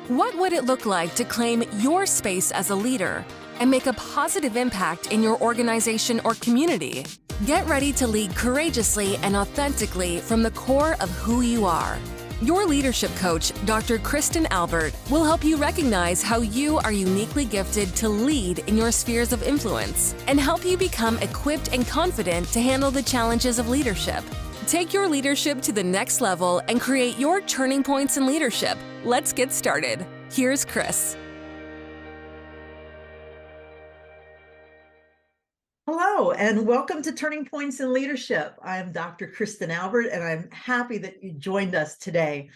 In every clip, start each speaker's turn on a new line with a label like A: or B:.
A: What would it look like to claim your space as a leader and make a positive impact in your organization or community? Get ready to lead courageously and authentically from the core of who you are. Your leadership coach, Dr. Kristen Albert, will help you recognize how you are uniquely gifted to lead in your spheres of influence and help you become equipped and confident to handle the challenges of leadership. Take your leadership to the next level and create your turning points in leadership. Let's get started. Here's Chris.
B: Hello, and welcome to Turning Points in Leadership. I am Dr. Kristen Albert, and I'm happy that you joined us today.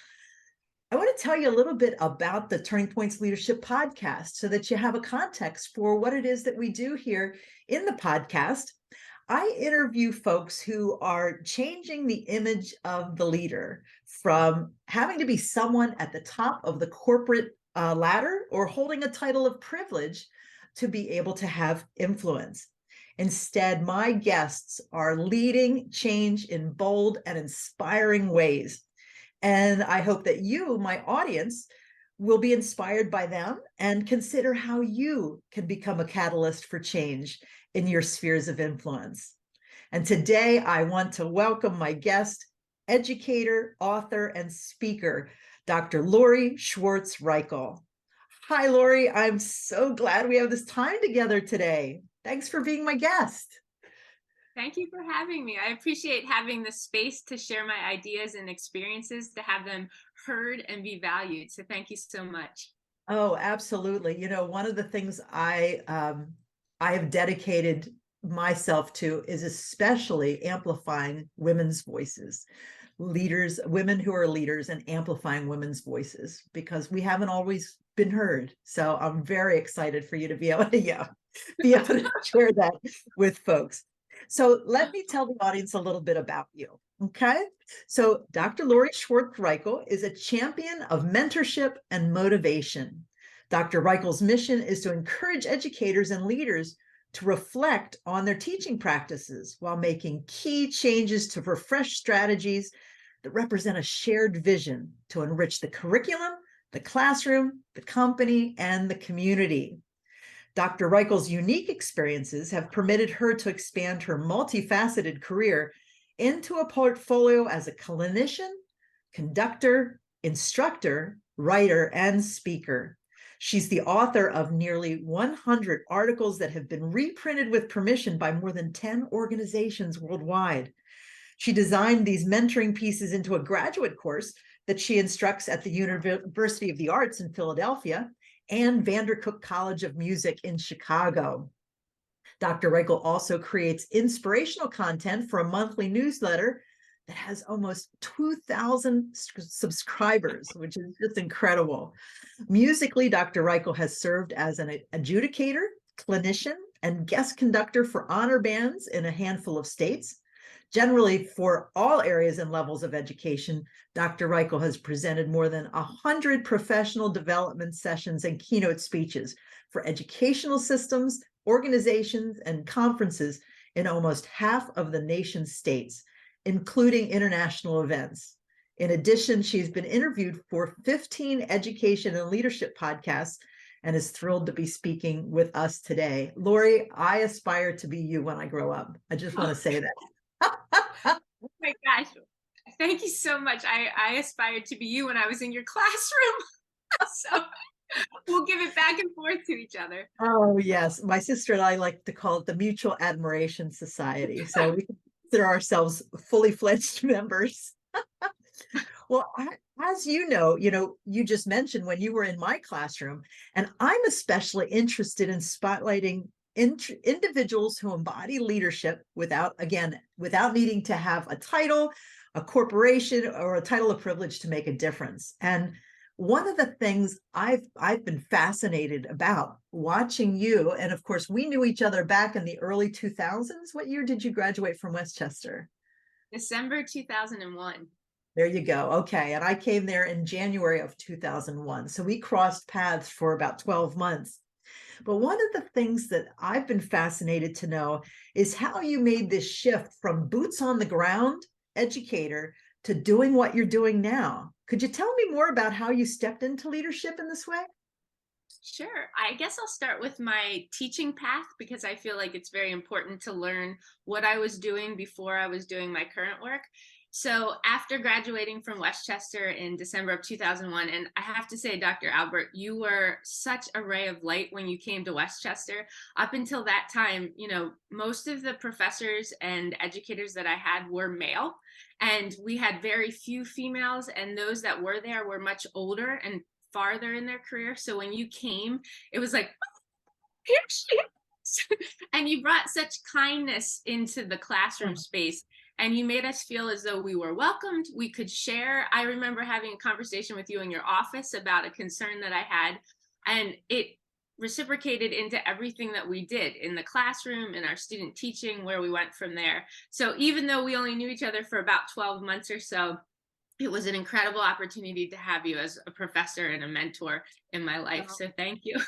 B: I want to tell you a little bit about the Turning Points Leadership podcast so that you have a context for what it is that we do here in the podcast. I interview folks who are changing the image of the leader from having to be someone at the top of the corporate ladder or holding a title of privilege to be able to have influence. Instead, my guests are leading change in bold and inspiring ways. And I hope that you, my audience, will be inspired by them and consider how you can become a catalyst for change in your spheres of influence. And today I want to welcome my guest, educator, author, and speaker, Dr. Lori Schwartz Reichl. Hi, Lori. I'm so glad we have this time together today. Thanks for being my guest.
C: Thank you for having me. I appreciate having the space to share my ideas and experiences, to have them heard and be valued. So thank you so much.
B: Oh, absolutely. You know, one of the things I have dedicated myself to is especially amplifying women's voices, leaders, women who are leaders, and amplifying women's voices, because we haven't always been heard. So I'm very excited for you to be able to, be able to share that with folks. So let me tell the audience a little bit about you. Okay. So Dr. Lori Schwartz Reichl is a champion of mentorship and motivation. Dr. Reichl's mission is to encourage educators and leaders to reflect on their teaching practices while making key changes to refresh strategies that represent a shared vision to enrich the curriculum, the classroom, the company, and the community. Dr. Reichl's unique experiences have permitted her to expand her multifaceted career into a portfolio as a clinician, conductor, instructor, writer, and speaker. She's the author of nearly 100 articles that have been reprinted with permission by more than 10 organizations worldwide. She designed these mentoring pieces into a graduate course that she instructs at the University of the Arts in Philadelphia and Vandercook College of Music in Chicago. Dr. Reichl also creates inspirational content for a monthly newsletter that has almost 2,000 subscribers, which is just incredible. Musically, Dr. Reichl has served as an adjudicator, clinician, and guest conductor for honor bands in a handful of states. Generally, for all areas and levels of education, Dr. Reichl has presented more than 100 professional development sessions and keynote speeches for educational systems, organizations, and conferences in almost half of the nation's states, including international events. In addition, she's been interviewed for 15 education and leadership podcasts and is thrilled to be speaking with us today. Lori, I aspire to be you when I grow up. I just want to say that.
C: Oh my gosh. Thank you so much. I aspired to be you when I was in your classroom. So we'll give it back and forth to each other.
B: Oh, yes. My sister and I like to call it the Mutual Admiration Society. So we consider ourselves fully fledged members. Well, as you know, you just mentioned when you were in my classroom, and I'm especially interested in spotlighting individuals who embody leadership without needing to have a title, a corporation, or a title of privilege to make a difference. And one of the things I've been fascinated about watching you, and of course, we knew each other back in the early 2000s. What year did you graduate from Westchester?
C: December 2001.
B: There you go. Okay. And I came there in January of 2001. So we crossed paths for about 12 months. But one of the things that I've been fascinated to know is how you made this shift from boots on the ground educator to doing what you're doing now. Could you tell me more about how you stepped into leadership in this way?
C: Sure. I guess I'll start with my teaching path because I feel like it's very important to learn what I was doing before I was doing my current work. So after graduating from Westchester in December of 2001, and I have to say, Dr. Albert, you were such a ray of light when you came to Westchester. Up until that time, most of the professors and educators that I had were male, and we had very few females, and those that were there were much older and farther in their career. So when you came, it was like, here she is. And you brought such kindness into the classroom space, and you made us feel as though we were welcomed, we could share. I remember having a conversation with you in your office about a concern that I had, and it reciprocated into everything that we did in the classroom, in our student teaching, where we went from there. So even though we only knew each other for about 12 months or so, it was an incredible opportunity to have you as a professor and a mentor in my life. So thank you.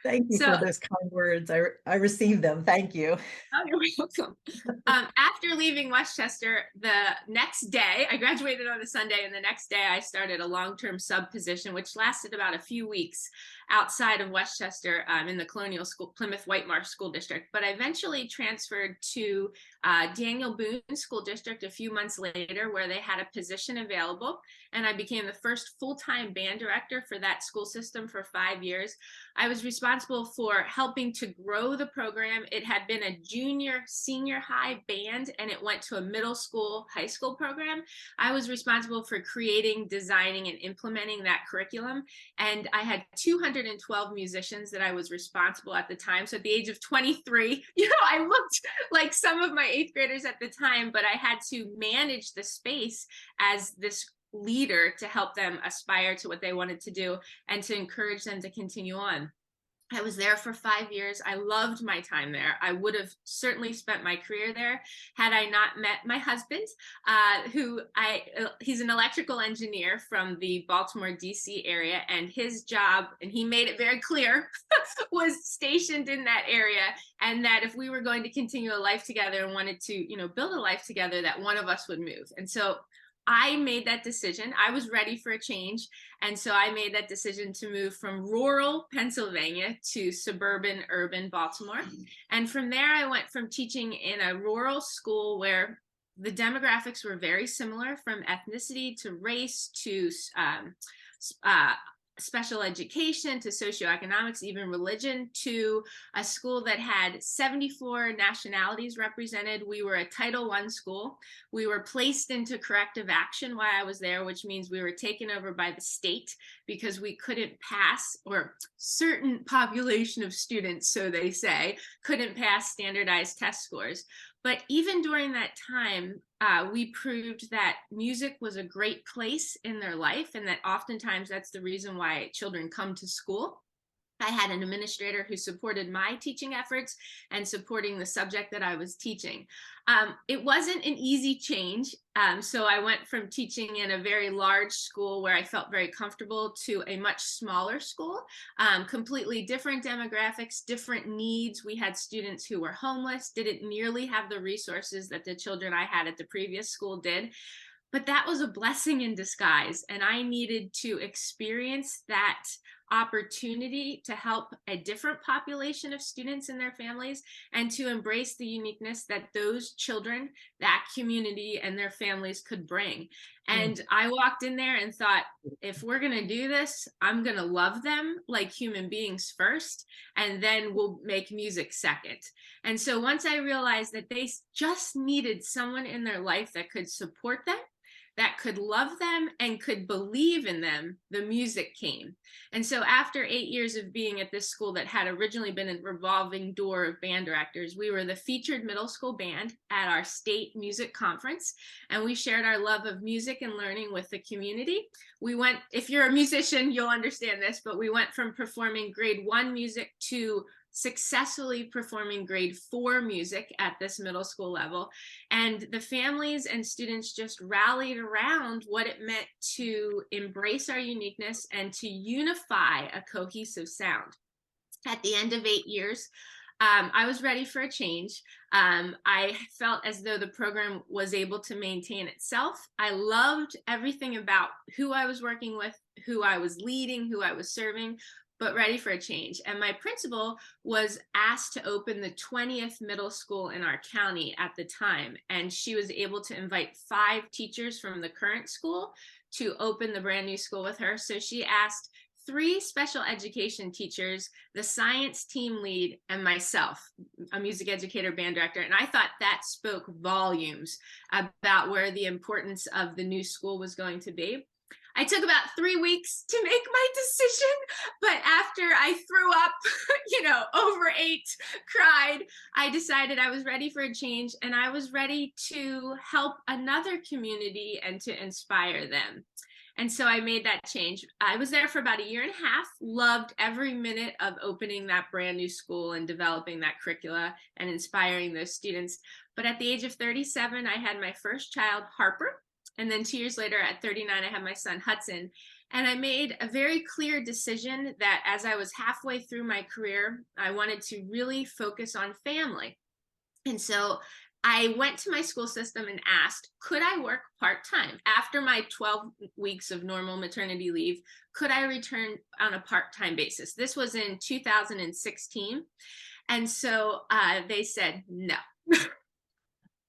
B: Thank you for those kind words. I received them. Thank you.
C: Oh, you're welcome. After leaving Westchester, the next day, I graduated on a Sunday, and the next day I started a long-term sub position, which lasted about a few weeks outside of Westchester in the Colonial School, Plymouth Whitemarsh School District. But I eventually transferred to Daniel Boone School District a few months later, where they had a position available, and I became the first full-time band director for that school system for 5 years. I was responsible for helping to grow the program. It had been a junior, senior high band, and it went to a middle school, high school program. I was responsible for creating, designing, and implementing that curriculum. And I had 212 musicians that I was responsible at the time. So at the age of 23, I looked like some of my eighth graders at the time, but I had to manage the space as this leader to help them aspire to what they wanted to do and to encourage them to continue on. I was there for 5 years. I loved my time there. I would have certainly spent my career there had I not met my husband, he's an electrical engineer from the Baltimore, DC area, and his job, and he made it very clear, was stationed in that area, and that if we were going to continue a life together and wanted to, build a life together, that one of us would move. And so I made that decision. I was ready for a change. And so I made that decision to move from rural Pennsylvania to suburban, urban Baltimore. And from there, I went from teaching in a rural school where the demographics were very similar, from ethnicity to race to special education to socioeconomics, even religion, to a school that had 74 nationalities represented. We were a Title I school. We were placed into corrective action while I was there, which means we were taken over by the state because we couldn't pass, or certain population of students, so they say, couldn't pass standardized test scores. But even during that time, we proved that music was a great place in their life, and that oftentimes that's the reason why children come to school. I had an administrator who supported my teaching efforts and supporting the subject that I was teaching. It wasn't an easy change. So I went from teaching in a very large school where I felt very comfortable to a much smaller school, completely different demographics, different needs. We had students who were homeless, didn't nearly have the resources that the children I had at the previous school did. But that was a blessing in disguise. And I needed to experience that opportunity to help a different population of students and their families, and to embrace the uniqueness that those children, that community, and their families could bring. And I walked in there and thought, if we're going to do this, I'm going to love them like human beings first, and then we'll make music second. And so once I realized that they just needed someone in their life that could support them, that could love them, and could believe in them, the music came. And so after 8 years of being at this school that had originally been a revolving door of band directors, we were the featured middle school band at our state music conference, and we shared our love of music and learning with the community. We went, if you're a musician, you'll understand this, but we went from performing grade 1 music to successfully performing grade 4 music at this middle school level. And the families and students just rallied around what it meant to embrace our uniqueness and to unify a cohesive sound. At the end of 8 years, I was ready for a change. I felt as though the program was able to maintain itself. I loved everything about who I was working with, who I was leading, who I was serving, but ready for a change. And my principal was asked to open the 20th middle school in our county at the time. And she was able to invite 5 teachers from the current school to open the brand new school with her. So she asked 3 special education teachers, the science team lead, and myself, a music educator, band director. And I thought that spoke volumes about where the importance of the new school was going to be. I took about 3 weeks to make my decision, but after I threw up, overate, cried, I decided I was ready for a change, and I was ready to help another community and to inspire them. And so I made that change. I was there for about 1.5 years, loved every minute of opening that brand new school and developing that curricula and inspiring those students. But at the age of 37, I had my first child, Harper. And then 2 years later, at 39, I had my son, Hudson. And I made a very clear decision that as I was halfway through my career, I wanted to really focus on family. And so I went to my school system and asked, could I work part-time? After my 12 weeks of normal maternity leave, could I return on a part-time basis? This was in 2016. And so they said no.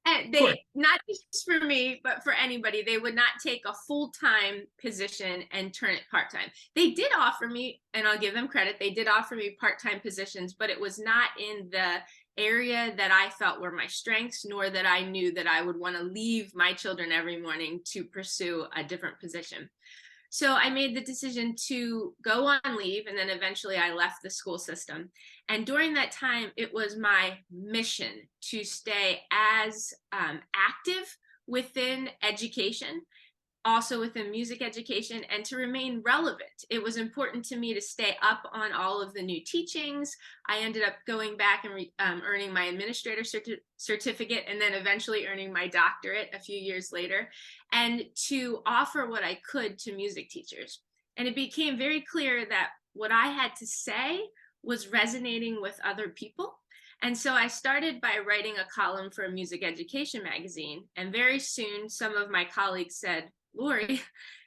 C: And they, not just for me, but for anybody, they would not take a full-time position and turn it part-time. They did offer me, and I'll give them credit, they did offer me part-time positions, but it was not in the area that I felt were my strengths, nor that I knew that I would want to leave my children every morning to pursue a different position. So I made the decision to go on leave, and then eventually I left the school system. And during that time, it was my mission to stay as active within education, also within music education, and to remain relevant. It was important to me to stay up on all of the new teachings. I ended up going back and earning my administrator certificate, and then eventually earning my doctorate a few years later, and to offer what I could to music teachers. And it became very clear that what I had to say was resonating with other people. And so I started by writing a column for a music education magazine. And very soon, some of my colleagues said, Lori,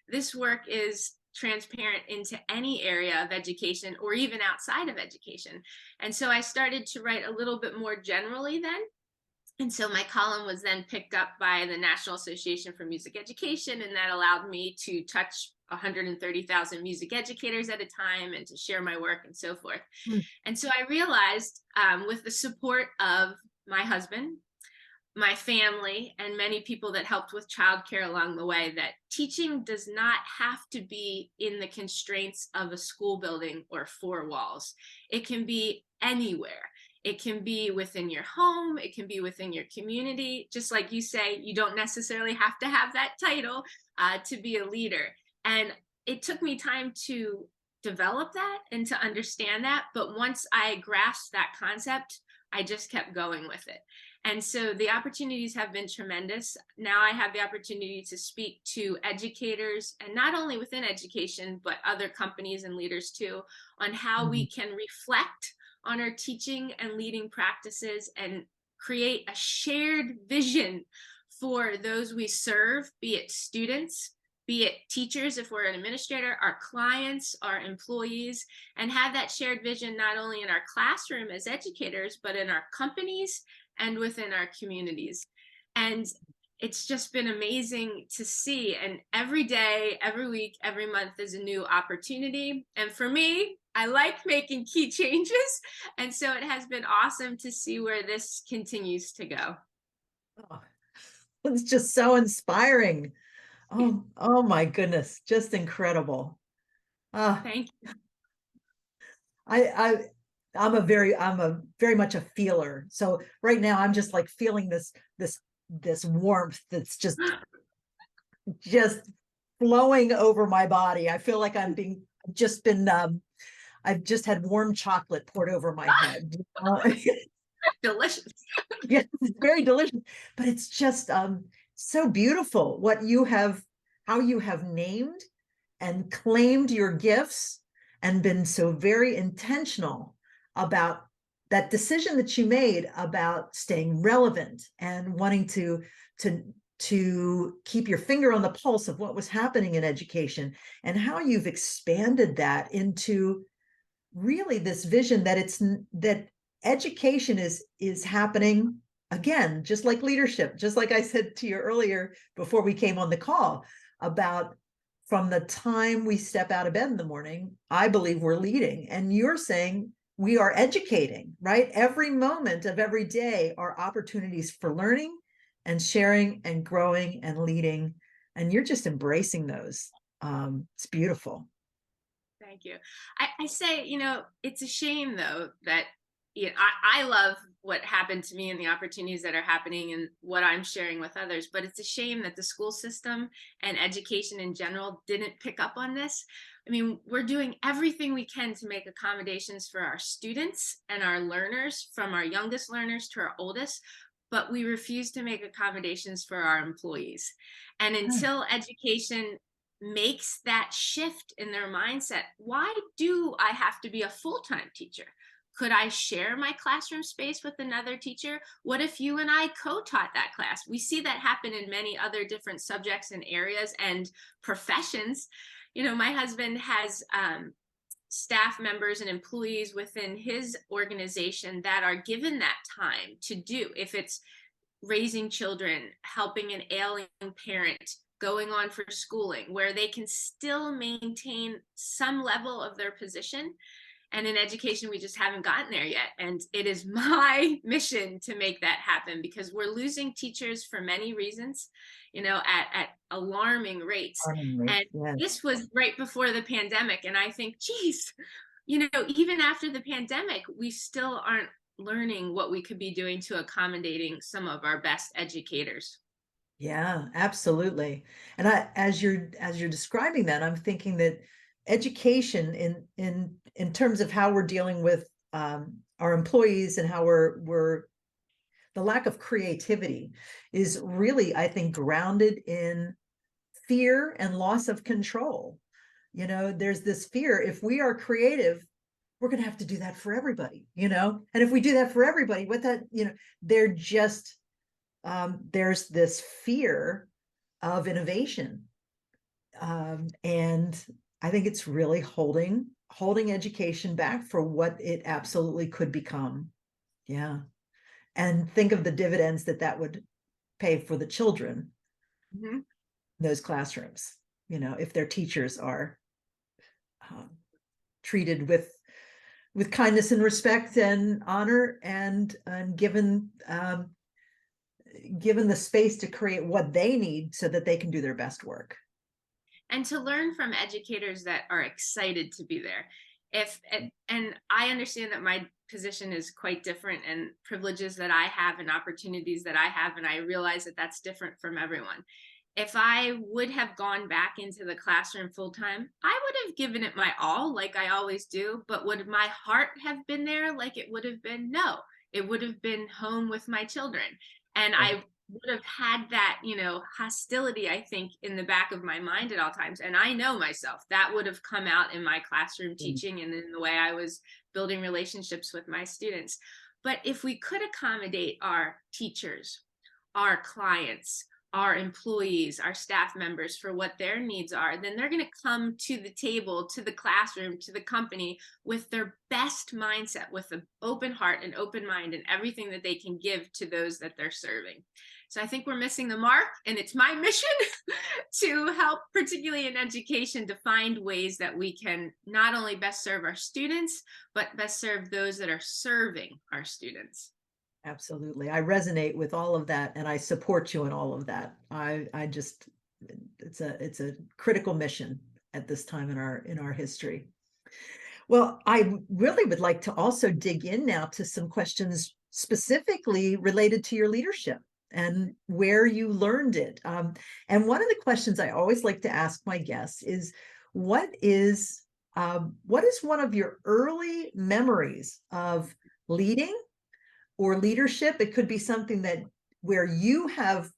C: this work is transparent into any area of education or even outside of education. And so I started to write a little bit more generally then. And so my column was then picked up by the National Association for Music Education, and that allowed me to touch 130,000 music educators at a time and to share my work and so forth. And so I realized with the support of my husband, my family, and many people that helped with childcare along the way, that teaching does not have to be in the constraints of a school building or 4 walls. It can be anywhere. It can be within your home. It can be within your community. Just like you say, you don't necessarily have to have that title to be a leader. And it took me time to develop that and to understand that. But once I grasped that concept, I just kept going with it. And so the opportunities have been tremendous. Now I have the opportunity to speak to educators, and not only within education, but other companies and leaders too, on how we can reflect on our teaching and leading practices and create a shared vision for those we serve, be it students, be it teachers, if we're an administrator, our clients, our employees, and have that shared vision not only in our classroom as educators, but in our companies and within our communities. And it's just been amazing to see. And every day, every week, every month is a new opportunity. And for me, I like making key changes. And so it has been awesome to see where this continues to go.
B: Oh, it's just so inspiring. Oh my goodness, just incredible.
C: Thank you.
B: I'm a very much a feeler. So right now I'm just like feeling this warmth that's just flowing over my body. I feel like I've just had warm chocolate poured over my head.
C: Delicious.
B: Yes, it's very delicious, but it's just so beautiful how you have named and claimed your gifts and been so very intentional about that decision that you made about staying relevant and wanting to keep your finger on the pulse of what was happening in education, and how you've expanded that into really this vision that education is happening again, just like leadership, just like I said to you earlier before we came on the call, about from the time we step out of bed in the morning, I believe we're leading. And you're saying we are educating, right? Every moment of every day are opportunities for learning and sharing and growing and leading. And you're just embracing those. It's beautiful.
C: Thank you. I say, it's a shame though that I love what happened to me and the opportunities that are happening and what I'm sharing with others, but it's a shame that the school system and education in general didn't pick up on this. I mean, we're doing everything we can to make accommodations for our students and our learners, from our youngest learners to our oldest, but we refuse to make accommodations for our employees. And until education makes that shift in their mindset, why do I have to be a full-time teacher? Could I share my classroom space with another teacher? What if you and I co-taught that class? We see that happen in many other different subjects and areas and professions. My husband has staff members and employees within his organization that are given that time to do, if it's raising children, helping an ailing parent, going on for schooling, where they can still maintain some level of their position. And in education, we just haven't gotten there yet. And it is my mission to make that happen, because we're losing teachers for many reasons, at alarming rates. And
B: yes.
C: This was right before the pandemic. And I think, geez, even after the pandemic, we still aren't learning what we could be doing to accommodating some of our best educators.
B: Yeah, absolutely. And as you're describing that, I'm thinking that education in terms of how we're dealing with our employees and how we're the lack of creativity is really, I think, grounded in fear and loss of control. There's this fear, if we are creative, we're going to have to do that for everybody, and if we do that for everybody, they're just there's this fear of innovation. And I think it's really holding education back for what it absolutely could become. Yeah. And think of the dividends that would pay for the children in those classrooms, if their teachers are treated with kindness and respect and honor, and given the space to create what they need so that they can do their best work.
C: And to learn from educators that are excited to be there. And I understand that my position is quite different, and privileges that I have and opportunities that I have, and I realize that that's different from everyone. If I would have gone back into the classroom full time, I would have given it my all, like I always do. But would my heart have been there like it would have been? No, it would have been home with my children. And I would have had that, hostility, I think, in the back of my mind at all times. And I know myself, that would have come out in my classroom teaching and in the way I was building relationships with my students. But if we could accommodate our teachers, our clients, our employees, our staff members for what their needs are, then they're going to come to the table, to the classroom, to the company with their best mindset, with an open heart and open mind, and everything that they can give to those that they're serving. So I think we're missing the mark, and it's my mission to help, particularly in education, to find ways that we can not only best serve our students, but best serve those that are serving our students.
B: Absolutely. I resonate with all of that, and I support you in all of that. It's a critical mission at this time in our history. Well, I really would like to also dig in now to some questions specifically related to your leadership and where you learned it. And one of the questions I always like to ask my guests is, what is one of your early memories of leading or leadership? It could be something where you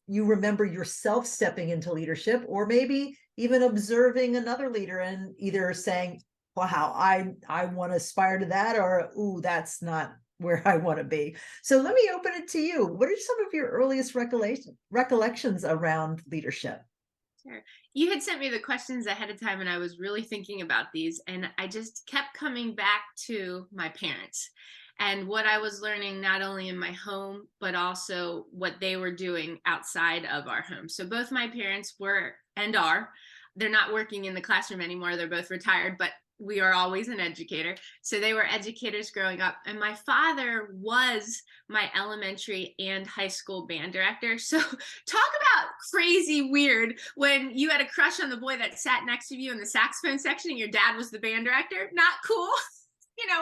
B: remember yourself stepping into leadership, or maybe even observing another leader and either saying, wow, I want to aspire to that, or, ooh, that's not where I want to be. So let me open it to you. What are some of your earliest recollections around leadership?
C: Sure. You had sent me the questions ahead of time, and I was really thinking about these, and I just kept coming back to my parents and what I was learning, not only in my home, but also what they were doing outside of our home. So both my parents were and are, they're not working in the classroom anymore. They're both retired, but we are always an educator. So they were educators growing up. And my father was my elementary and high school band director. So talk about crazy weird when you had a crush on the boy that sat next to you in the saxophone section and your dad was the band director. Not cool.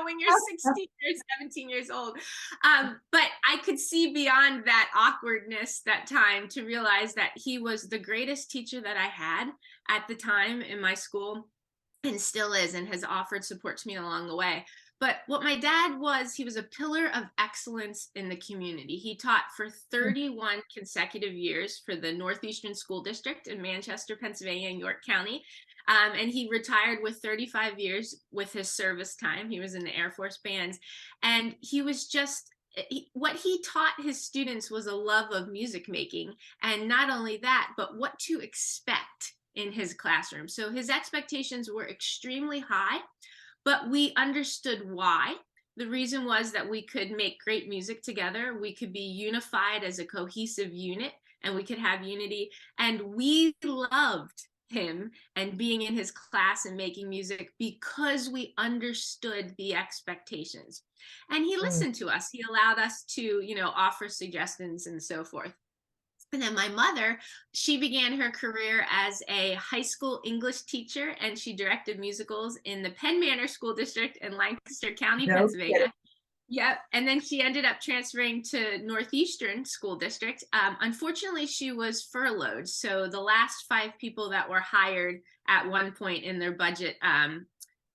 C: When you're 16 or 17 years old. But I could see beyond that awkwardness that time to realize that he was the greatest teacher that I had at the time in my school, and still is, and has offered support to me along the way. But what my dad was, he was a pillar of excellence in the community. He taught for 31 consecutive years for the Northeastern School District in Manchester, Pennsylvania, and York County. And he retired with 35 years with his service time. He was in the Air Force bands. And he was just, what he taught his students was a love of music making. And not only that, but what to expect in his classroom. So his expectations were extremely high, but we understood why. The reason was that we could make great music together. We could be unified as a cohesive unit, and we could have unity. And we loved him and being in his class and making music because we understood the expectations. And he listened to us. He allowed us to, offer suggestions and so forth. And then my mother, she began her career as a high school English teacher, and she directed musicals in the Penn Manor School District in Lancaster County,
B: No
C: Pennsylvania.
B: kidding.
C: Yep. And then she ended up transferring to Northeastern School District. Unfortunately, she was furloughed. So the last 5 people that were hired at one point in their budget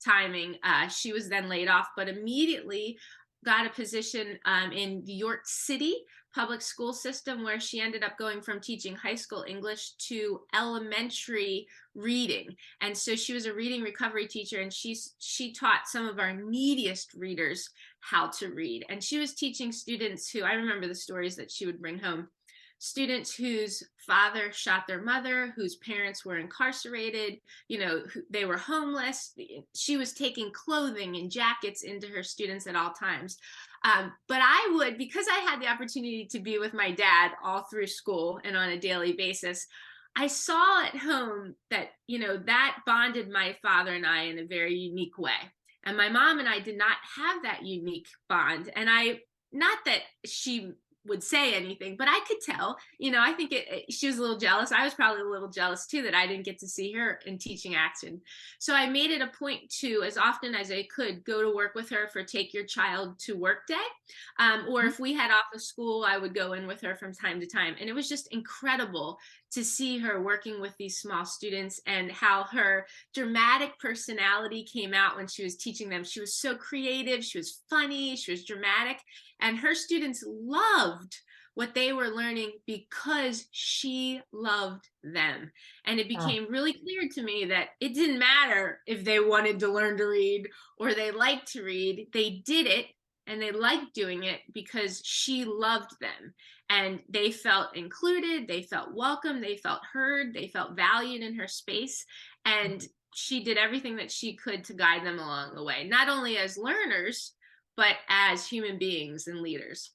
C: timing, she was then laid off, but immediately got a position in New York City public school system, where she ended up going from teaching high school English to elementary reading. And so she was a reading recovery teacher, and she taught some of our neediest readers how to read. And she was teaching students who, I remember the stories that she would bring home, students whose father shot their mother, whose parents were incarcerated, they were homeless. She was taking clothing and jackets into her students at all times. But I would, because I had the opportunity to be with my dad all through school and on a daily basis, I saw at home that, that bonded my father and I in a very unique way. And my mom and I did not have that unique bond. And not that she would say anything, but I could tell, I think she was a little jealous. I was probably a little jealous too, that I didn't get to see her in teaching action. So I made it a point to, as often as I could, go to work with her for Take Your Child to Work Day. Or if we had off of school, I would go in with her from time to time. And it was just incredible to see her working with these small students, and how her dramatic personality came out when she was teaching them. She was so creative, she was funny, she was dramatic, and her students loved what they were learning because she loved them. And it became really clear to me that it didn't matter if they wanted to learn to read or they liked to read. They did it, and they liked doing it because she loved them. And they felt included, they felt welcome, they felt heard, they felt valued in her space. And she did everything that she could to guide them along the way, not only as learners, but as human beings and leaders.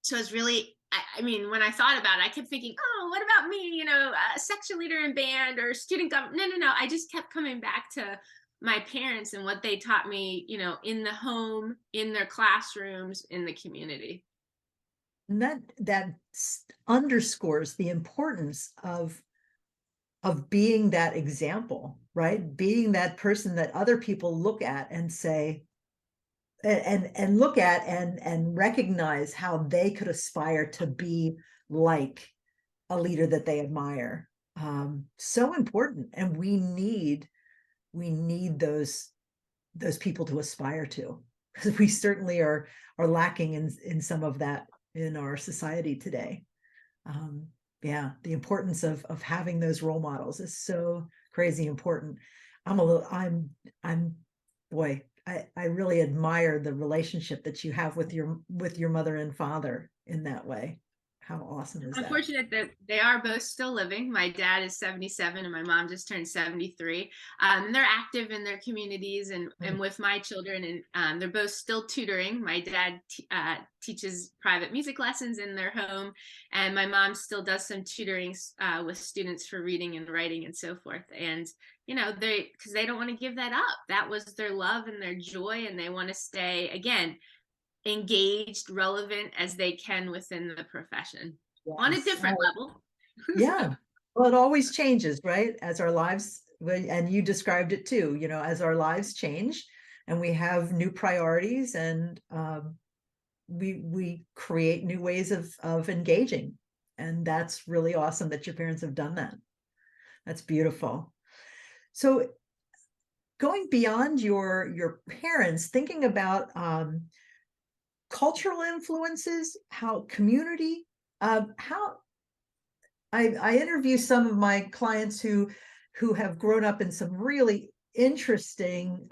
C: So it's really, I mean, when I thought about it, I kept thinking, oh, what about me? A section leader in band or student government. No. I just kept coming back to my parents and what they taught me, in the home, in their classrooms, in the community.
B: And that underscores the importance of being that example, right? Being that person that other people look at and say, and look at and recognize how they could aspire to be like a leader that they admire. So important. And we need those people to aspire to, because we certainly are lacking in some of that in our society today. The importance of having those role models is so crazy important. Boy, I really admire the relationship that you have with your mother and father in that way. How awesome is
C: I'm
B: that?
C: fortunate that they are both still living. My dad is 77 and my mom just turned 73. They're active in their communities and with my children, and they're both still tutoring. My dad teaches private music lessons in their home, and my mom still does some tutoring with students for reading and writing and so forth. And because they don't want to give that up. That was their love and their joy, and they want to stay, again, engaged, relevant as they can within the profession on a
B: Yes.
C: different level.
B: Yeah. Well, it always changes, right? As our lives, and you described it too, as our lives change and we have new priorities, and we create new ways of engaging. And that's really awesome that your parents have done that. That's beautiful. So going beyond your parents, thinking about cultural influences, how community, how I interview some of my clients who have grown up in some really interesting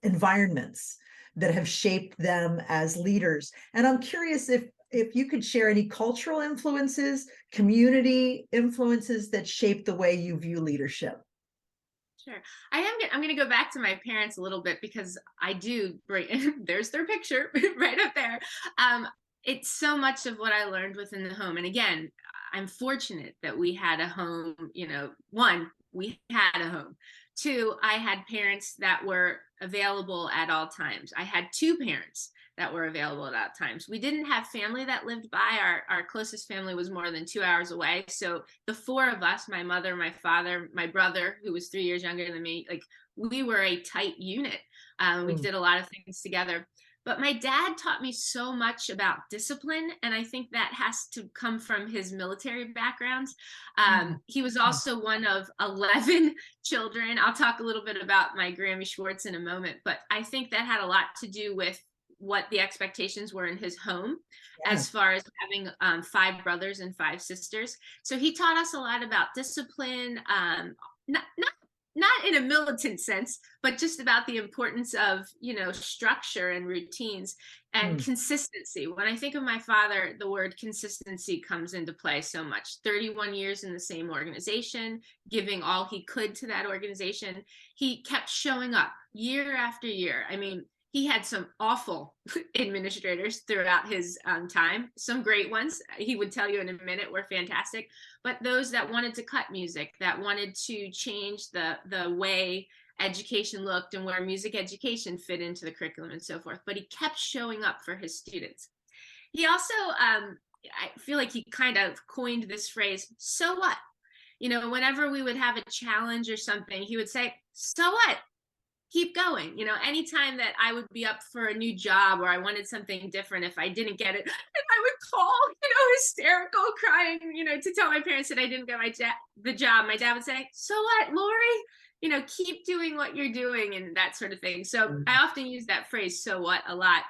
B: environments that have shaped them as leaders. And I'm curious if you could share any cultural influences, community influences that shape the way you view leadership.
C: Sure. I'm going to go back to my parents a little bit because I do bring, there's their picture right up there. It's so much of what I learned within the home. And again, I'm fortunate that we had a home, one, we had a home. Two, I had parents that were available at all times. I had two parents that were available at all times. We didn't have family that lived by. Our closest family was more than 2 hours away. So the four of us, my mother, my father, my brother, who was 3 years younger than me, like we were a tight unit. We did a lot of things together. But my dad taught me so much about discipline, and I think that has to come from his military background. He was also one of 11 children. I'll talk a little bit about my Grammy Schwartz in a moment, but I think that had a lot to do with what the expectations were in his home, as far as having 5 brothers and 5 sisters. So he taught us a lot about discipline, not in a militant sense, but just about the importance of, structure and routines and consistency. When I think of my father, the word consistency comes into play so much. 31 years in the same organization, giving all he could to that organization. He kept showing up year after year. I mean, he had some awful administrators throughout his time, some great ones. He would tell you in a minute were fantastic, but those that wanted to cut music, that wanted to change the way education looked and where music education fit into the curriculum and so forth. But he kept showing up for his students. He also, I feel like he kind of coined this phrase, so what? Whenever we would have a challenge or something, he would say, so what? Keep going. Anytime that I would be up for a new job or I wanted something different, if I didn't get it, and I would call, hysterical, crying, to tell my parents that I didn't get the job. My dad would say, so what, Lori? Keep doing what you're doing and that sort of thing. So I often use that phrase, so what, a lot.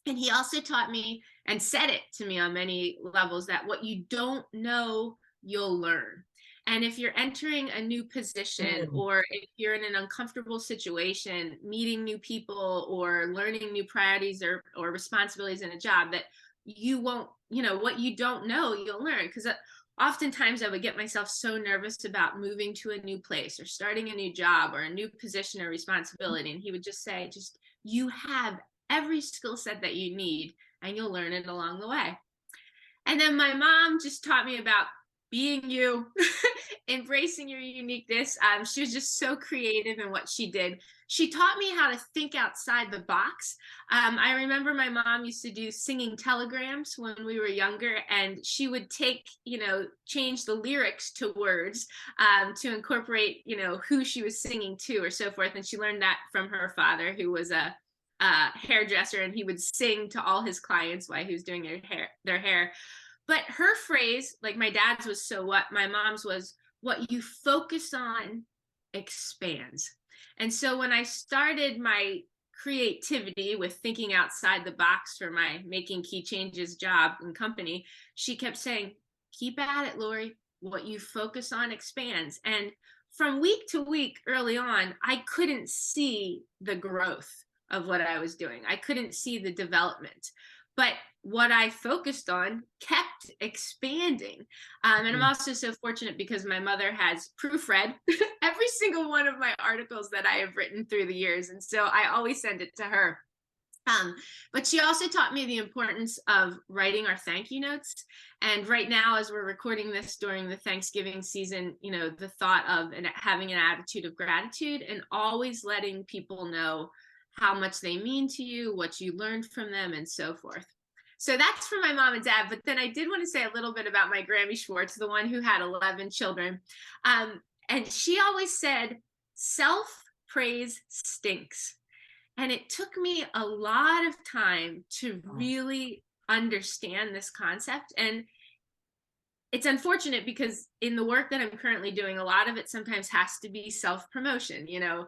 C: And he also taught me and said it to me on many levels that what you don't know, you'll learn. And if you're entering a new position or if you're in an uncomfortable situation, meeting new people or learning new priorities or responsibilities in a job, that you won't, what you don't know, you'll learn. Because oftentimes I would get myself so nervous about moving to a new place or starting a new job or a new position or responsibility. And he would just say, you have every skill set that you need and you'll learn it along the way. And then my mom just taught me about being you, embracing your uniqueness. She was just so creative in what she did. She taught me how to think outside the box. I remember my mom used to do singing telegrams when we were younger, and she would change the lyrics to words to incorporate, who she was singing to or so forth. And she learned that from her father, who was a hairdresser, and he would sing to all his clients while he was doing their hair. But her phrase, like my dad's was so what, my mom's was what you focus on expands. And so when I started my creativity with thinking outside the box for my Making Key Changes job and company, she kept saying, keep at it, Lori. What you focus on expands. And from week to week early on, I couldn't see the growth of what I was doing. I couldn't see the development. But what I focused on kept expanding. And I'm also so fortunate because my mother has proofread every single one of my articles that I have written through the years. And so I always send it to her. But she also taught me the importance of writing our thank you notes. And right now, as we're recording this during the Thanksgiving season, you know, the thought of having an attitude of gratitude and always letting people know how much they mean to you, what you learned from them, and so forth. So that's for my mom and dad. But then I did want to say a little bit about my Grammy Schwartz, the one who had 11 children. And she always said, self-praise stinks. And it took me a lot of time to really understand this concept. And it's unfortunate because in the work that I'm currently doing, a lot of it sometimes has to be self-promotion, you know,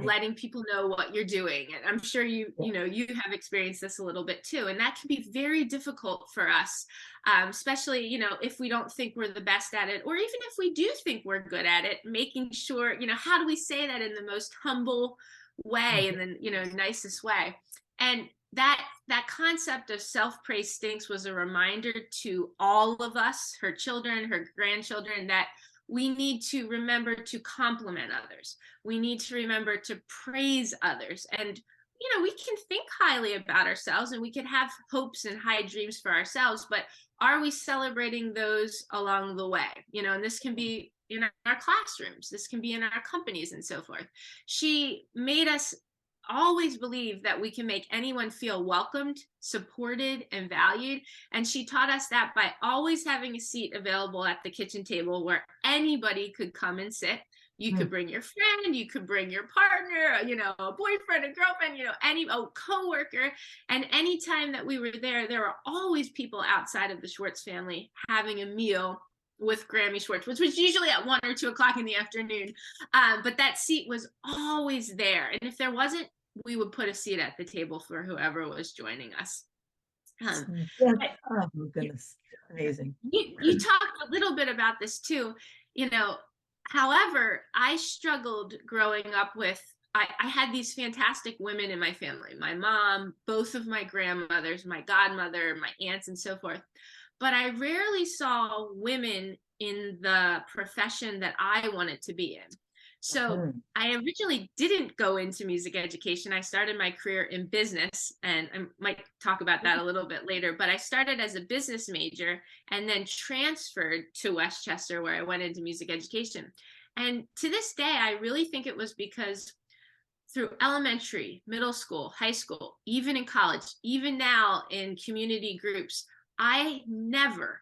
C: letting people know what you're doing. And I'm sure you have experienced this a little bit too. And that can be very difficult for us, especially, you know, if we don't think we're the best at it, or even if we do think we're good at it, making sure, you know, how do we say that in the most humble way and then, you know, nicest way. And that concept of self-praise stinks was a reminder to all of us, her children, her grandchildren, that we need to remember to compliment others. We need to remember to praise others. And, you know, we can think highly about ourselves and we can have hopes and high dreams for ourselves, but are we celebrating those along the way? You know, and this can be in our classrooms, this can be in our companies and so forth. She made us always believe that we can make anyone feel welcomed, supported, and valued. And she taught us that by always having a seat available at the kitchen table where anybody could come and sit. You could bring your friend, you could bring your partner, you know, a boyfriend, a girlfriend, you know, a coworker. And anytime that we were there were always people outside of the Schwartz family having a meal with Grammy Schwartz, which was usually at 1 or 2 o'clock in the afternoon. But that seat was always there. And if there wasn't, we would put a seat at the table for whoever was joining us.
B: Oh my goodness, amazing.
C: You talked a little bit about this too, you know. However, I struggled growing up with, I had these fantastic women in my family, my mom, both of my grandmothers, my godmother, my aunts, and so forth. But I rarely saw women in the profession that I wanted to be in. So I originally didn't go into music education. I started my career in business, and I might talk about that a little bit later, but I started as a business major and then transferred to Westchester, where I went into music education. And to this day, I really think it was because through elementary, middle school, high school, even in college, even now in community groups, I never,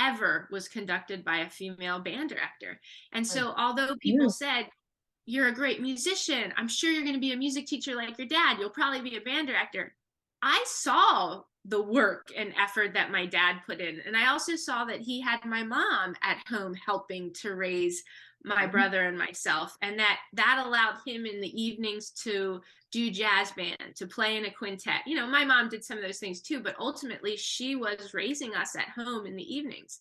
C: ever was conducted by a female band director. And so although people said, you're a great musician, I'm sure you're going to be a music teacher like your dad, you'll probably be a band director, I saw the work and effort that my dad put in. And I also saw that he had my mom at home helping to raise my brother and myself, and that allowed him in the evenings to do jazz band, to play in a quintet. You know, my mom did some of those things too, but ultimately she was raising us at home in the evenings.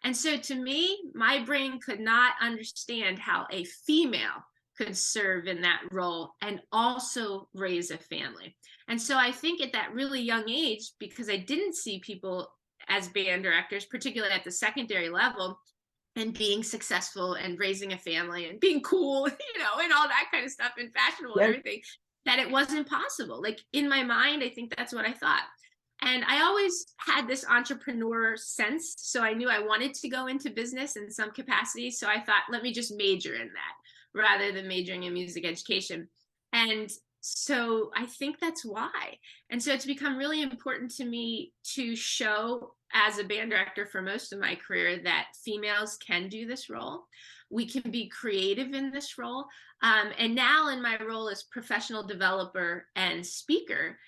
C: And so to me, my brain could not understand how a female could serve in that role and also raise a family. And so I think at that really young age, because I didn't see people as band directors, particularly at the secondary level, and being successful and raising a family and being cool, you know, and all that kind of stuff and fashionable and everything, that it wasn't possible. Like in my mind, I think that's what I thought. And I always had this entrepreneur sense. So I knew I wanted to go into business in some capacity. So I thought, let me just major in that rather than majoring in music education. And so I think that's why. And so it's become really important to me to show as a band director for most of my career that females can do this role. We can be creative in this role. And now in my role as professional developer and speaker,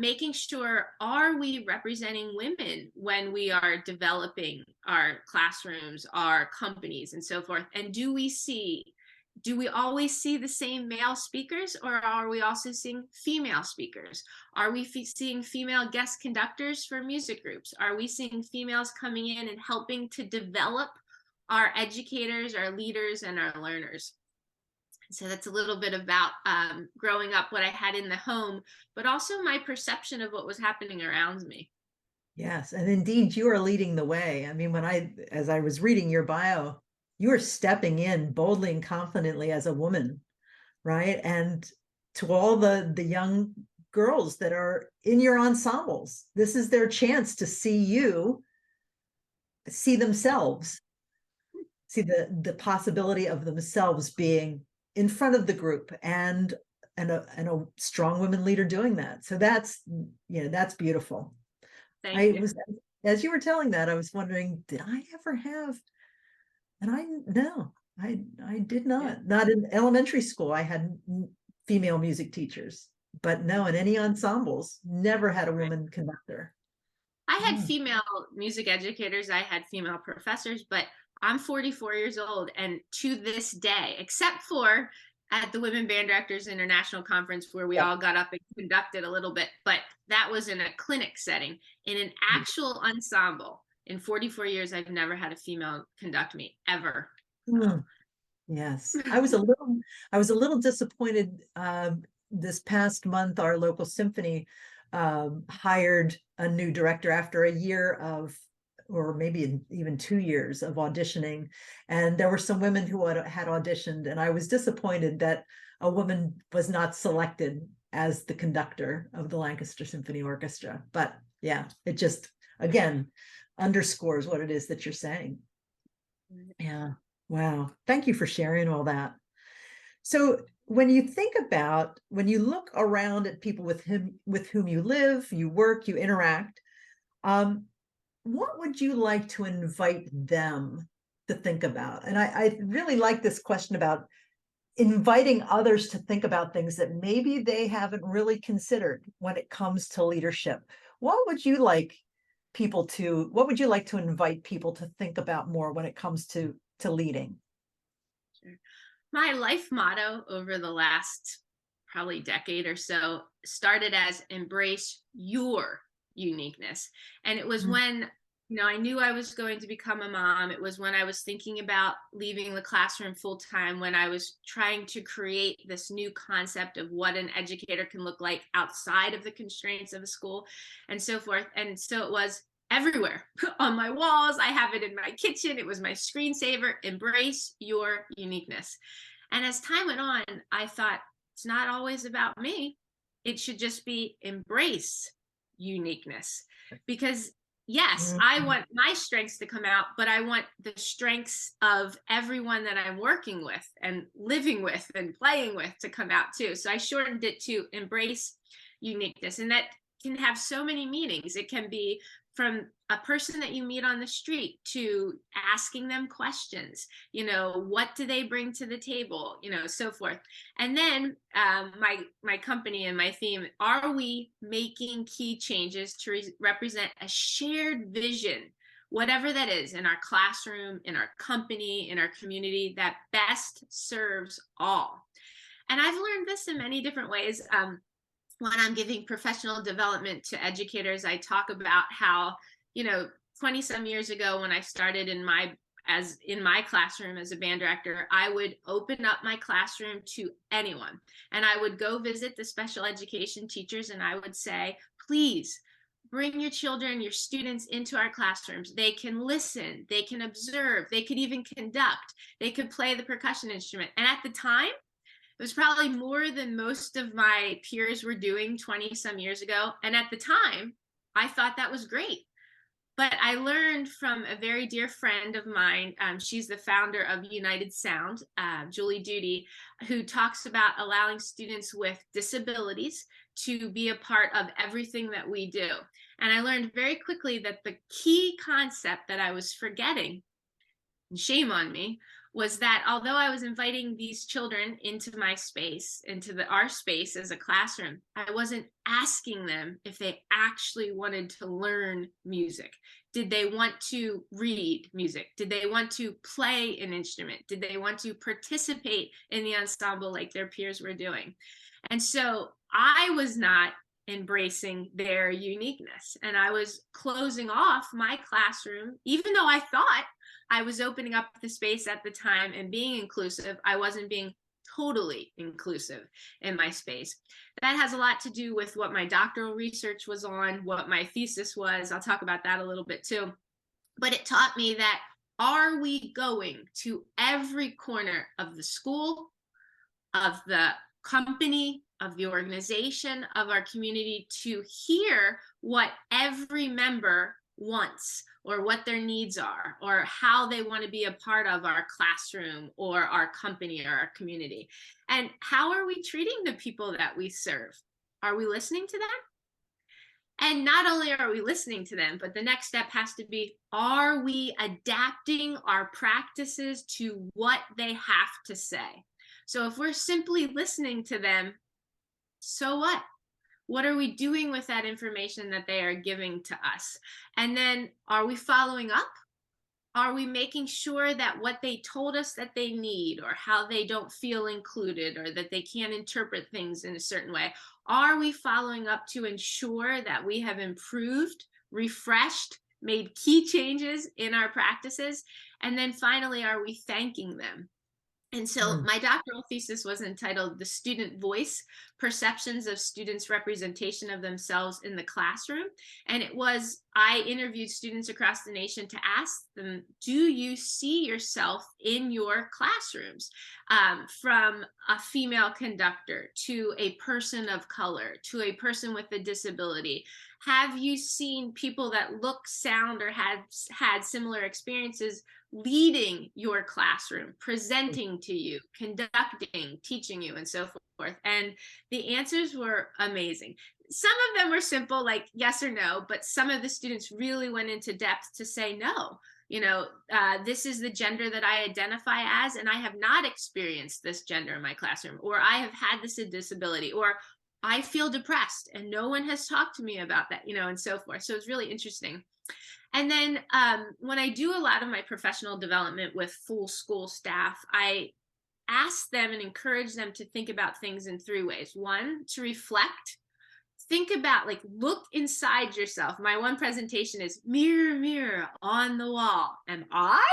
C: making sure, are we representing women when we are developing our classrooms, our companies, and so forth? And do we always see the same male speakers, or are we also seeing female speakers? Are we seeing female guest conductors for music groups? Are we seeing females coming in and helping to develop our educators, our leaders, and our learners. So that's a little bit about growing up, what I had in the home, but also my perception of what was happening around me.
B: Yes, and indeed, you are leading the way. I mean, as I was reading your bio, you are stepping in boldly and confidently as a woman, right? And to all the young girls that are in your ensembles, this is their chance to see themselves, see the possibility of themselves being in front of the group, and a strong women leader doing that. So that's beautiful.
C: Thank you.
B: As you were telling that, I was wondering, did I ever have? And no, I did not.
C: Yeah.
B: Not in elementary school. I had female music teachers, but no, in any ensembles, never had a woman conductor.
C: I had female music educators, I had female professors, but I'm 44 years old, and to this day, except for at the Women Band Directors International Conference where we all got up and conducted a little bit, but that was in a clinic setting. In an actual ensemble, in 44 years, I've never had a female conduct me, ever.
B: Yes, I was a little disappointed. This past month, our local symphony hired a new director after a year of, or maybe even 2 years of auditioning. And there were some women who had auditioned, and I was disappointed that a woman was not selected as the conductor of the Lancaster Symphony Orchestra. But yeah, it just, again, underscores what it is that you're saying. Yeah. Wow. Thank you for sharing all that. So when you look around at people with whom you live, you work, you interact, what would you like to invite them to think about? And I really like this question about inviting others to think about things that maybe they haven't really considered when it comes to leadership. What would you like to invite people to think about more when it comes to leading?
C: Sure. My life motto over the last probably decade or so started as embrace your uniqueness. And it was when, I knew I was going to become a mom. It was when I was thinking about leaving the classroom full time, when I was trying to create this new concept of what an educator can look like outside of the constraints of a school and so forth. And so it was everywhere on my walls. I have it in my kitchen. It was my screensaver. Embrace your uniqueness. And as time went on, I thought, it's not always about me. It should just be embrace uniqueness. Because yes, I want my strengths to come out, but I want the strengths of everyone that I'm working with and living with and playing with to come out too. So I shortened it to embrace uniqueness. And that can have so many meanings. It can be from a person that you meet on the street to asking them questions, what do they bring to the table, so forth. And then my company and my theme, are we making key changes to represent a shared vision, whatever that is, in our classroom, in our company, in our community, that best serves all. And I've learned this in many different ways. When I'm giving professional development to educators, I talk about how, 20 some years ago, when I started in my classroom as a band director, I would open up my classroom to anyone. And I would go visit the special education teachers, and I would say, please bring your children, your students into our classrooms. They can listen, they can observe, they could even conduct, they could play the percussion instrument. And at the time, it was probably more than most of my peers were doing 20 some years ago. And at the time, I thought that was great. But I learned from a very dear friend of mine, she's the founder of United Sound, Julie Duty, who talks about allowing students with disabilities to be a part of everything that we do. And I learned very quickly that the key concept that I was forgetting, and shame on me, was that although I was inviting these children into my space, into our space as a classroom, I wasn't asking them if they actually wanted to learn music. Did they want to read music? Did they want to play an instrument? Did they want to participate in the ensemble like their peers were doing? And so I was not embracing their uniqueness, and I was closing off my classroom, even though I thought I was opening up the space at the time and being inclusive. I wasn't being totally inclusive in my space. That has a lot to do with what my doctoral research was on, what my thesis was. I'll talk about that a little bit too. But it taught me that, are we going to every corner of the school, of the company, of the organization, of our community, to hear what every member wants, or what their needs are, or how they want to be a part of our classroom or our company or our community? And how are we treating the people that we serve? Are we listening to them? And not only are we listening to them, but the next step has to be, are we adapting our practices to what they have to say? So if we're simply listening to them, so what? What are we doing with that information that they are giving to us? And then, are we following up? Are we making sure that what they told us that they need, or how they don't feel included, or that they can't interpret things in a certain way, are we following up to ensure that we have improved, refreshed, made key changes in our practices? And then finally, are we thanking them? And so my doctoral thesis was entitled "The Student Voice: Perceptions of Students' Representation of Themselves in the Classroom." And I interviewed students across the nation to ask them, do you see yourself in your classrooms? From a female conductor to a person of color to a person with a disability. Have you seen people that look, sound, or had similar experiences leading your classroom, presenting to you, conducting, teaching you, and so forth? And the answers were amazing. Some of them were simple, like yes or no, but some of the students really went into depth to say, no, this is the gender that I identify as, and I have not experienced this gender in my classroom, or I have had this disability, or I feel depressed and no one has talked to me about that, and so forth. So it's really interesting. And then when I do a lot of my professional development with full school staff, I ask them and encourage them to think about things in three ways. One, to reflect. Think about, look inside yourself. My one presentation is mirror, mirror on the wall. Am I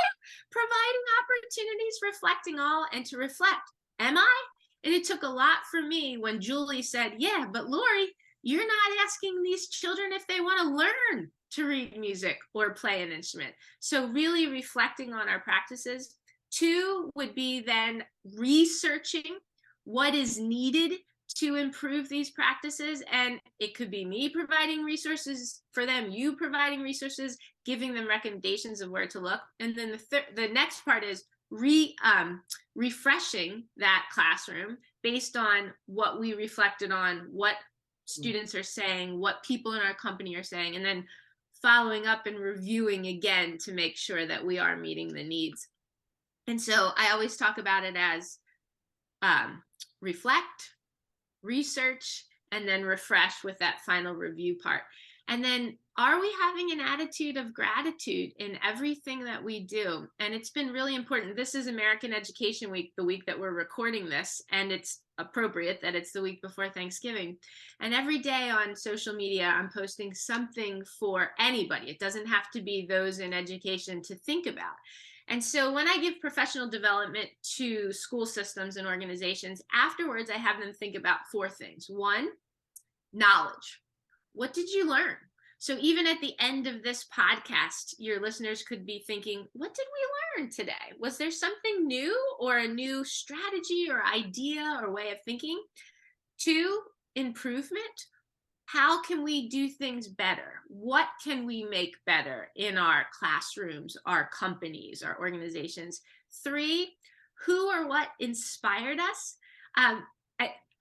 C: providing opportunities, reflecting all, and to reflect? Am I? And it took a lot for me when Julie said, yeah, but Lori, you're not asking these children if they want to learn to read music or play an instrument. So really reflecting on our practices. Two would be then researching what is needed to improve these practices. And it could be me providing resources for them, you providing resources, giving them recommendations of where to look. And then the next part is refreshing that classroom based on what we reflected on, what students are saying, what people in our company are saying, and then following up and reviewing again to make sure that we are meeting the needs. And so I always talk about it as reflect, research, and then refresh with that final review part. And then, are we having an attitude of gratitude in everything that we do? And it's been really important. This is American Education Week, the week that we're recording this, and it's appropriate that it's the week before Thanksgiving. And every day on social media, I'm posting something for anybody. It doesn't have to be those in education to think about. And so when I give professional development to school systems and organizations, afterwards, I have them think about four things. One, knowledge. What did you learn? So even at the end of this podcast, your listeners could be thinking, what did we learn today? Was there something new, or a new strategy or idea or way of thinking? Two, improvement. How can we do things better? What can we make better in our classrooms, our companies, our organizations? Three, who or what inspired us?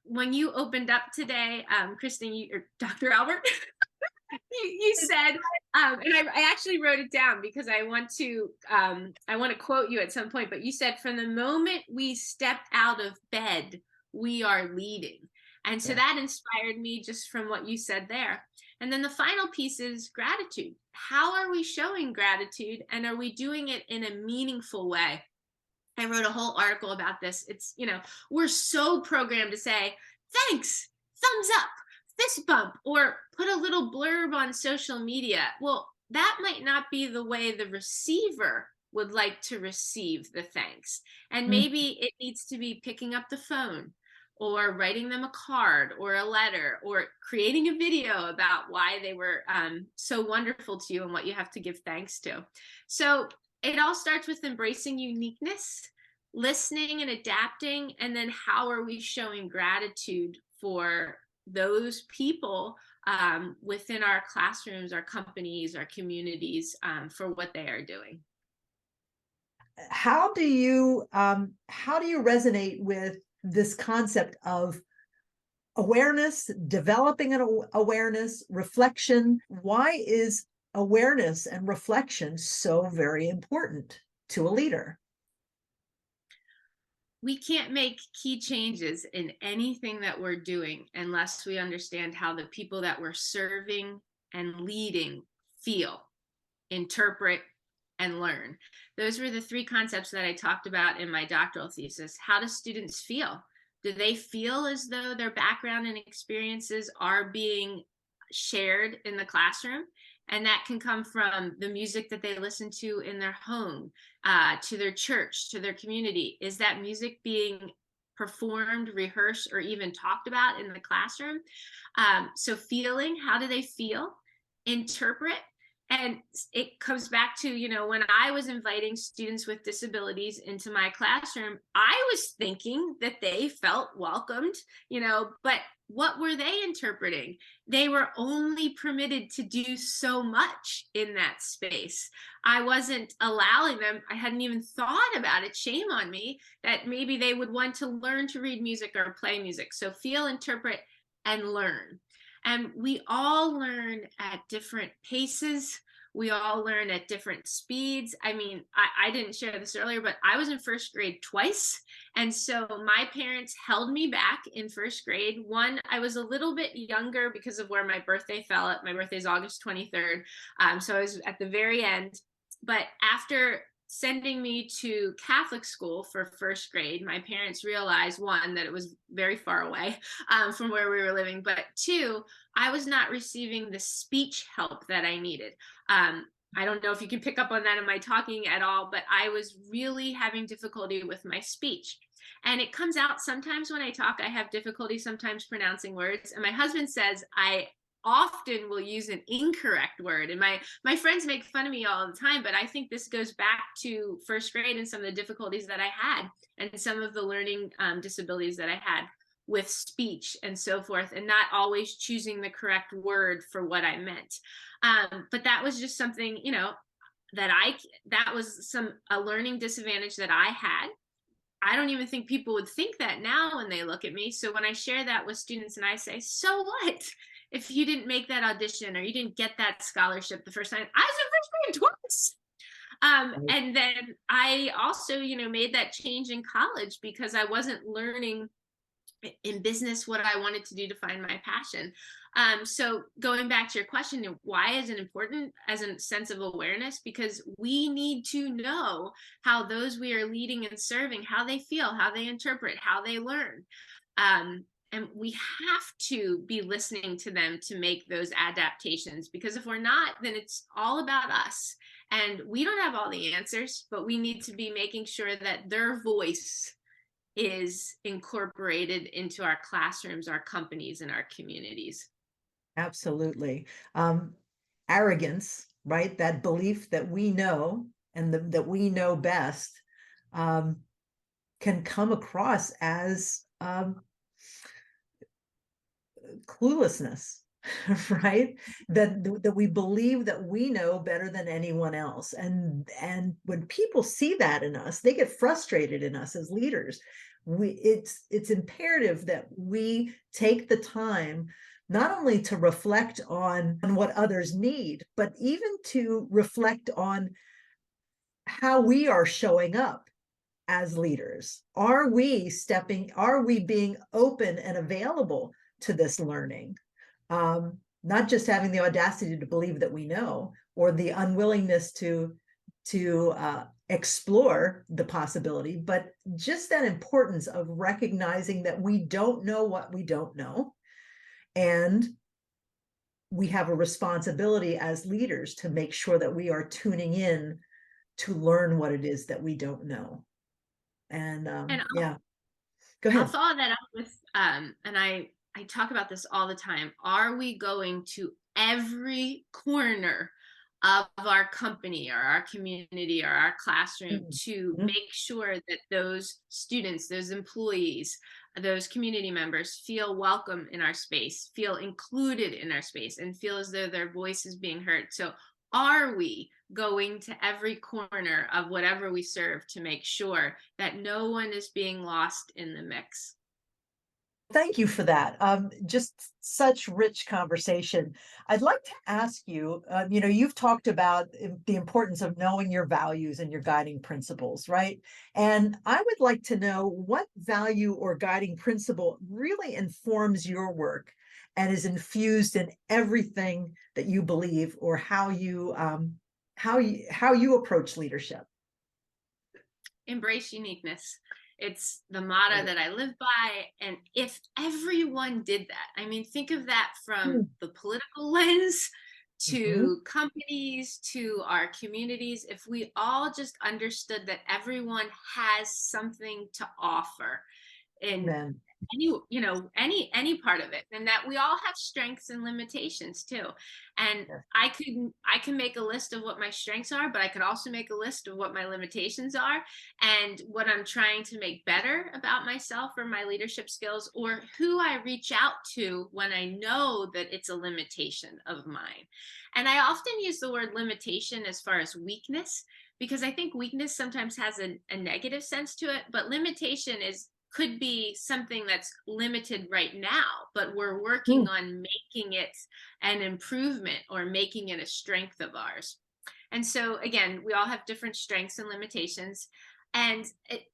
C: When you opened up today, Kristen, or Dr. Albert, you said, and I actually wrote it down because I want to quote you at some point, but you said, from the moment we step out of bed, we are leading. And so that inspired me just from what you said there. And then the final piece is gratitude. How are we showing gratitude, and are we doing it in a meaningful way? I wrote a whole article about this. It's, we're so programmed to say, thanks, thumbs up, fist bump, or put a little blurb on social media. Well, that might not be the way the receiver would like to receive the thanks. And
B: Mm.
C: maybe it needs to be picking up the phone or writing them a card or a letter or creating a video about why they were so wonderful to you and what you have to give thanks to. So it all starts with embracing uniqueness, listening and adapting, and then how are we showing gratitude for those people within our classrooms, our companies, our communities, for what they are doing.
B: How do you resonate with this concept of awareness, developing an awareness, reflection? Why is awareness and reflection so very important to a leader?
C: We can't make key changes in anything that we're doing unless we understand how the people that we're serving and leading feel, interpret, and learn. Those were the three concepts that I talked about in my doctoral thesis. How do students feel? Do they feel as though their background and experiences are being shared in the classroom? And that can come from the music that they listen to in their home, to their church, to their community. Is that music being performed, rehearsed, or even talked about in the classroom? So feeling, how do they feel? Interpret. And it comes back to, when I was inviting students with disabilities into my classroom, I was thinking that they felt welcomed, but what were they interpreting? They were only permitted to do so much in that space. I wasn't allowing them. I hadn't even thought about it. Shame on me that maybe they would want to learn to read music or play music. So feel, interpret, and learn. And we all learn at different paces. We all learn at different speeds. I mean, I didn't share this earlier, but I was in first grade twice. And so my parents held me back in first grade. One, I was a little bit younger because of where my birthday fell at. My birthday is August 23rd. So I was at the very end. But after sending me to Catholic school for first grade, my parents realized, one, that it was very far away from where we were living, but two, I was not receiving the speech help that I needed. I don't know if you can pick up on that in my talking at all, but I was really having difficulty with my speech. And it comes out sometimes when I talk, I have difficulty sometimes pronouncing words. And my husband says I often will use an incorrect word. And my friends make fun of me all the time, but I think this goes back to first grade and some of the difficulties that I had and some of the learning disabilities that I had with speech and so forth, and not always choosing the correct word for what I meant. But that was just something, that was a learning disadvantage that I had. I don't even think people would think that now when they look at me. So when I share that with students and I say, so what if you didn't make that audition or you didn't get that scholarship the first time? I was in first grade twice. And then I also, made that change in college because I wasn't learning in business what I wanted to do to find my passion. So going back to your question, why is it important as a sense of awareness? Because we need to know how those we are leading and serving, how they feel, how they interpret, how they learn. And we have to be listening to them to make those adaptations, because if we're not, then it's all about us. And we don't have all the answers, but we need to be making sure that their voice is incorporated into our classrooms, our companies, and our communities.
B: Absolutely. Arrogance, right? That belief that we know and that we know best can come across as cluelessness, right? That we believe that we know better than anyone else. And when people see that in us, they get frustrated in us as leaders. It's imperative that we take the time not only to reflect on what others need, but even to reflect on how we are showing up as leaders. Are we being open and available to this learning? Not just having the audacity to believe that we know, or the unwillingness to explore the possibility, but just that importance of recognizing that we don't know what we don't know. And we have a responsibility as leaders to make sure that we are tuning in to learn what it is that we don't know. And
C: And
B: yeah, go
C: I'll
B: ahead.
C: follow that up with, and I talk about this all the time. Are we going to every corner of our company or our community or our classroom to
B: Mhm.
C: make sure that those students, those employees, those community members feel welcome in our space, feel included in our space, and feel as though their voice is being heard? So, are we going to every corner of whatever we serve to make sure that no one is being lost in the mix?
B: Thank you for that. Just such rich conversation. I'd like to ask you, you've talked about the importance of knowing your values and your guiding principles, right? And I would like to know what value or guiding principle really informs your work and is infused in everything that you believe, or how you approach leadership.
C: Embrace uniqueness. It's the motto that I live by. And if everyone did that, I mean, think of that from the political lens
B: Mm-hmm.
C: to companies to our communities. If we all just understood that everyone has something to offer in
B: Amen.
C: any part of it, and that we all have strengths and limitations too. And
B: Yes.
C: I can make a list of what my strengths are, but I could also make a list of what my limitations are and what I'm trying to make better about myself or my leadership skills, or who I reach out to when I know that it's a limitation of mine. And I often use the word limitation as far as weakness, because I think weakness sometimes has a negative sense to it, but limitation could be something that's limited right now, but we're working
B: Mm.
C: on making it an improvement or making it a strength of ours. And so, again, we all have different strengths and limitations. And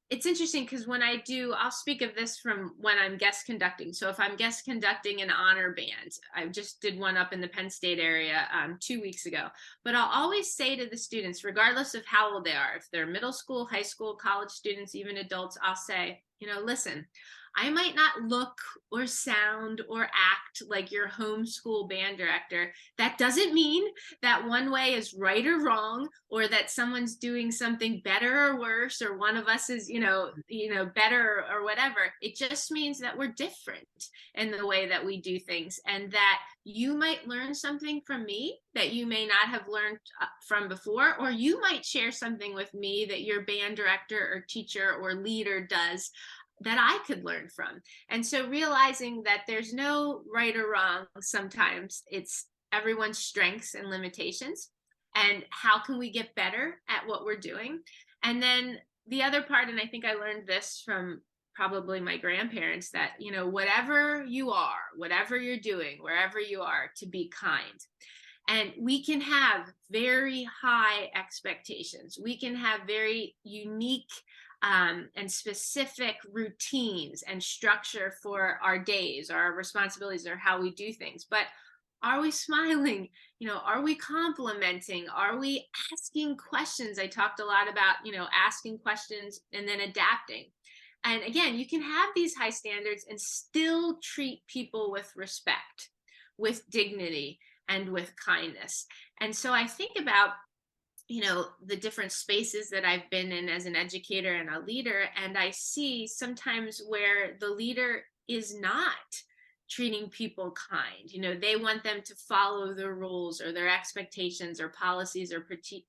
C: it's interesting because I'll speak of this from when I'm guest conducting. So if I'm guest conducting an honor band, I just did one up in the Penn State area 2 weeks ago. But I'll always say to the students, regardless of how old they are, if they're middle school, high school, college students, even adults, I'll say, listen, I might not look or sound or act like your homeschool band director. That doesn't mean that one way is right or wrong, or that someone's doing something better or worse, or one of us is, better or whatever. It just means that we're different in the way that we do things, and that you might learn something from me that you may not have learned from before, or you might share something with me that your band director or teacher or leader does that I could learn from. And so realizing that there's no right or wrong, sometimes it's everyone's strengths and limitations, and how can we get better at what we're doing. And then the other part, and I think I learned this from probably my grandparents, that whatever you are, whatever you're doing, wherever you are, to be kind. And we can have very high expectations, we can have very unique and specific routines and structure for our days or our responsibilities or how we do things. But are we smiling? Are we complimenting? Are we asking questions? I talked a lot about, asking questions and then adapting. And again, you can have these high standards and still treat people with respect, with dignity, and with kindness. And so I think about the different spaces that I've been in as an educator and a leader, and I see sometimes where the leader is not treating people kind. They want them to follow the rules or their expectations or policies or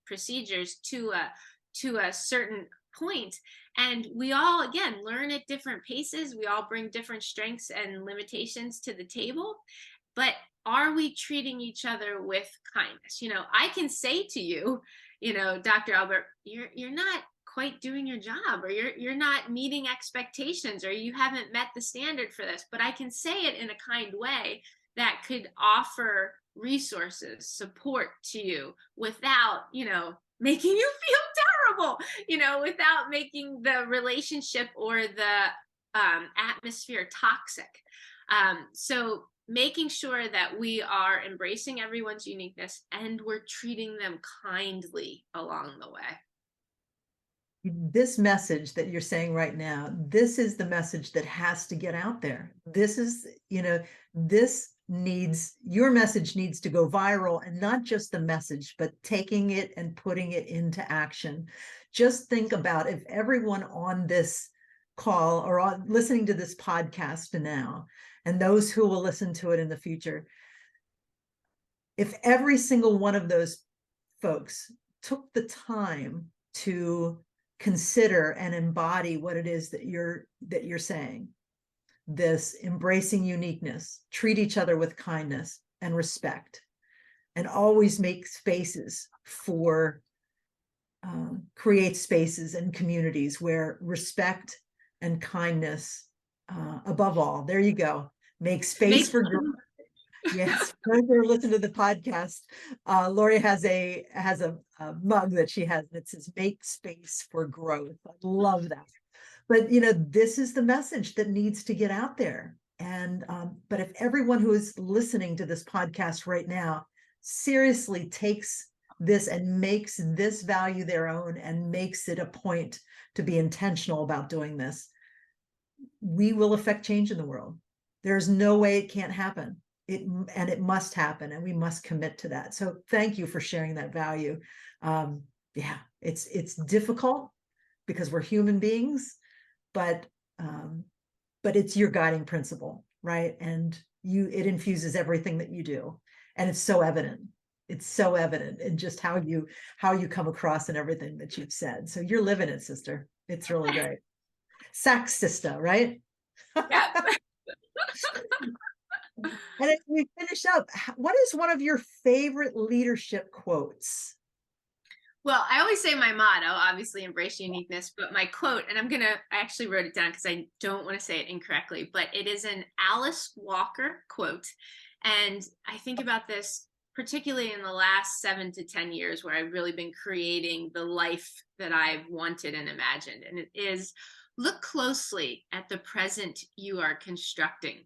C: procedures to a certain point. And we all, again, learn at different paces. We all bring different strengths and limitations to the table. But are we treating each other with kindness? I can say to you, Dr. Albert, you're not quite doing your job, or you're not meeting expectations, or you haven't met the standard for this. But I can say it in a kind way that could offer resources, support to you without, making you feel terrible, without making the relationship or the atmosphere toxic. So making sure that we are embracing everyone's uniqueness and we're treating them kindly along the way.
B: This message that you're saying right now, this is the message that has to get out there. This your message needs to go viral, and not just the message, but taking it and putting it into action. Just think about if everyone on this call or listening to this podcast now, and those who will listen to it in the future, if every single one of those folks took the time to consider and embody what it is that you're saying, this embracing uniqueness, treat each other with kindness and respect, and always make spaces for create spaces and communities where respect and kindness, above all, there you go, make space for growth. Yes, listen to the podcast. Lori has a mug that she has that says "Make space for growth." I love that. But this is the message that needs to get out there. And but if everyone who is listening to this podcast right now seriously takes this and makes this value their own and makes it a point to be intentional about doing this, we will affect change in the world. There's no way it can't happen. It must happen, and we must commit to that. So thank you for sharing that value. Yeah, it's difficult because we're human beings, but it's your guiding principle, right? And it infuses everything that you do, and it's so evident. It's so evident in just how you come across and everything that you've said. So you're living it, sister. It's really great. Sax sister, right?
C: Yeah.
B: And as we finish up, what is one of your favorite leadership quotes?
C: Well, I always say my motto, obviously embrace uniqueness, but my quote, and I actually wrote it down because I don't want to say it incorrectly, but it is an Alice Walker quote. And I think about this particularly in the last 7 to 10 years, where I've really been creating the life that I've wanted and imagined. And it is, look closely at the present you are constructing.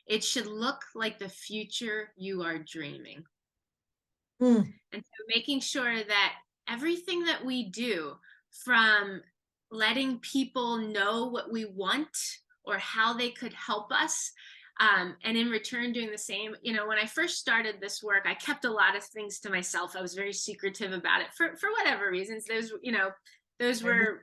C: It should look like the future you are dreaming. And so making sure that everything that we do, from letting people know what we want or how they could help us, and in return doing the same. When I first started this work, I kept a lot of things to myself. I was very secretive about it for whatever reasons. Those were,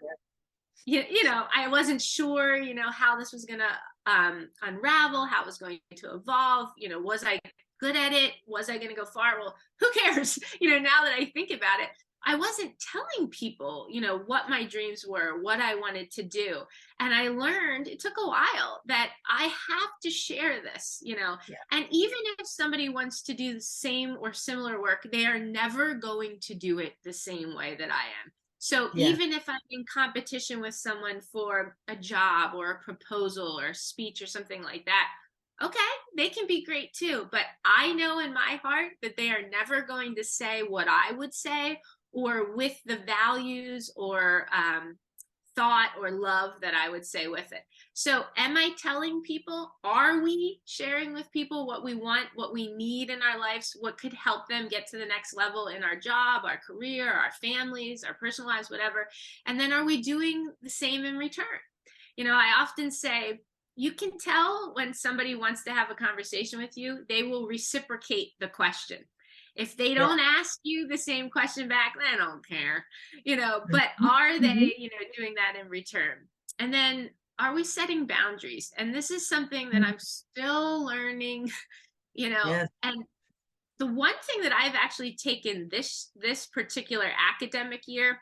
C: I wasn't sure, how this was going to unravel, how it was going to evolve. Was I good at it? Was I going to go far? Well, who cares? Now that I think about it, I wasn't telling people, what my dreams were, what I wanted to do. And I learned, it took a while, that I have to share this, Yeah. And even if somebody wants to do the same or similar work, they are never going to do it the same way that I am. So even if I'm in competition with someone for a job or a proposal or a speech or something like that, okay, they can be great too. But I know in my heart that they are never going to say what I would say, or with the values or thought or love that I would say with it. So am I telling people? Are we sharing with people what we want, what we need in our lives, what could help them get to the next level in our job, our career, our families, our personal lives, whatever? And then are we doing the same in return? I often say, you can tell when somebody wants to have a conversation with you, they will reciprocate the question. If they don't ask you the same question back, they don't care, but are they, doing that in return? And then are we setting boundaries? And this is something that I'm still learning, and the one thing that I've actually taken this particular academic year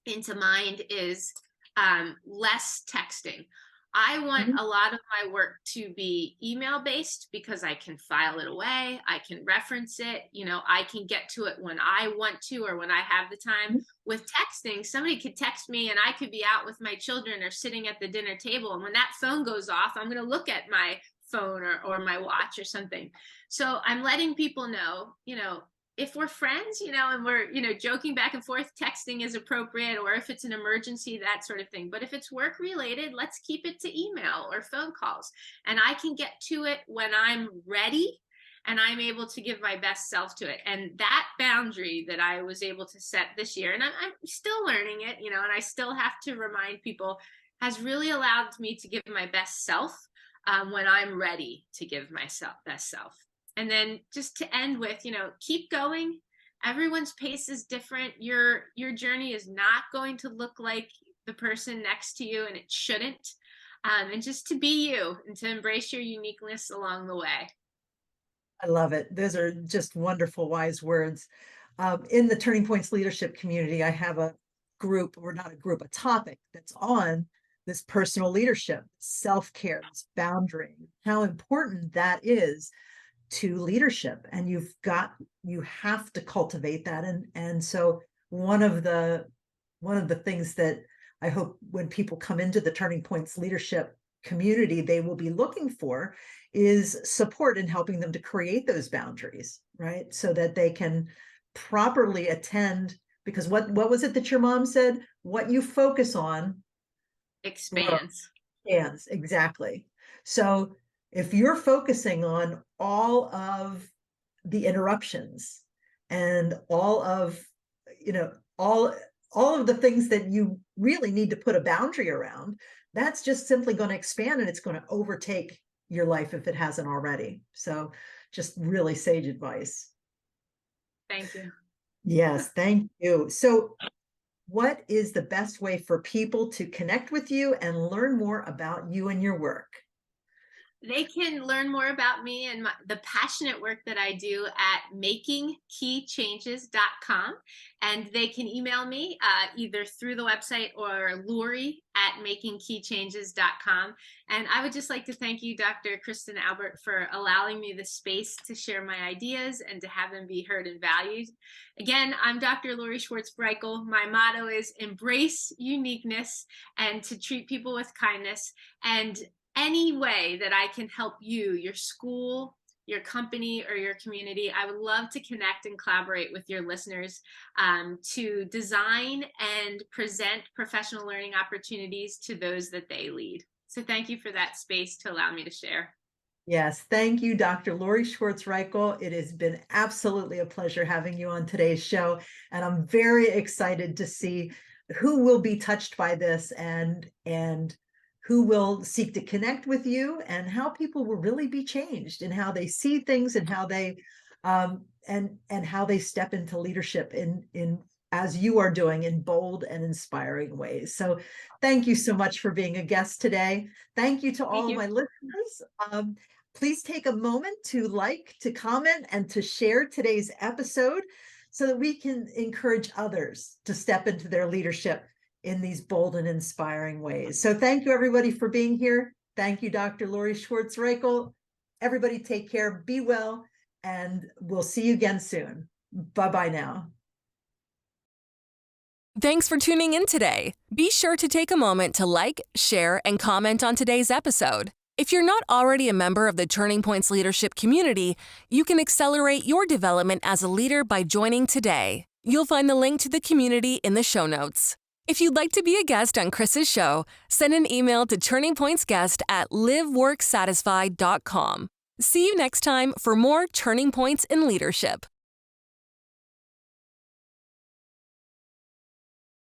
C: into mind is less texting. I want a lot of my work to be email based because I can file it away. I can reference it. I can get to it when I want to or when I have the time. With texting, somebody could text me and I could be out with my children or sitting at the dinner table. And when that phone goes off, I'm going to look at my phone or my watch or something. So I'm letting people know, if we're friends, and we're, joking back and forth, texting is appropriate, or if it's an emergency, that sort of thing. But if it's work related, let's keep it to email or phone calls. And I can get to it when I'm ready and I'm able to give my best self to it. And that boundary that I was able to set this year, and I'm still learning it, and I still have to remind people, has really allowed me to give my best self when I'm ready to give myself best self. And then just to end with, keep going. Everyone's pace is different. Your journey is not going to look like the person next to you, and it shouldn't. And just to be you and to embrace your uniqueness along the way.
B: I love it. Those are just wonderful, wise words. In the Turning Points leadership community, I have a group, or not a group, a topic that's on this personal leadership, self-care, this boundary, how important that is to leadership. And you have to cultivate that. And so one of the things that I hope when people come into the Turning Points leadership community, they will be looking for is support in helping them to create those boundaries, right? So that they can properly attend, because what was it that your mom said? What you focus on
C: expands.
B: Expands, exactly. So if you're focusing on all of the interruptions and all of the things that you really need to put a boundary around, that's just simply going to expand, and it's going to overtake your life if it hasn't already. So just really sage advice.
C: Thank you.
B: Yes, thank you. So what is the best way for people to connect with you and learn more about you and your work?
C: They can learn more about me and the passionate work that I do at makingkeychanges.com. And they can email me either through the website or Lori@makingkeychanges.com. And I would just like to thank you, Dr. Kristen Albert, for allowing me the space to share my ideas and to have them be heard and valued. Again, I'm Dr. Lori Schwartz Reichl. My motto is embrace uniqueness and to treat people with kindness. And any way that I can help you, your school, your company, or your community, I would love to connect and collaborate with your listeners to design and present professional learning opportunities to those that they lead. So thank you for that space to allow me to share.
B: Yes, thank you, Dr. Lori Schwartz Reichl. It has been absolutely a pleasure having you on today's show, and I'm very excited to see who will be touched by this and who will seek to connect with you, and how people will really be changed in how they see things and how they and how they step into leadership in as you are doing, in bold and inspiring ways. So thank you so much for being a guest today. Thank you to all of my listeners. Please take a moment to like, to comment, and to share today's episode so that we can encourage others to step into their leadership in these bold and inspiring ways. So thank you, everybody, for being here. Thank you, Dr. Lori Schwartz Reichl. Everybody take care, be well, and we'll see you again soon. Bye-bye now.
A: Thanks for tuning in today. Be sure to take a moment to like, share, and comment on today's episode. If you're not already a member of the Turning Points leadership community, you can accelerate your development as a leader by joining today. You'll find the link to the community in the show notes. If you'd like to be a guest on Chris's show, send an email to turningpointsguest@liveworksatisfied.com. See you next time for more Turning Points in Leadership.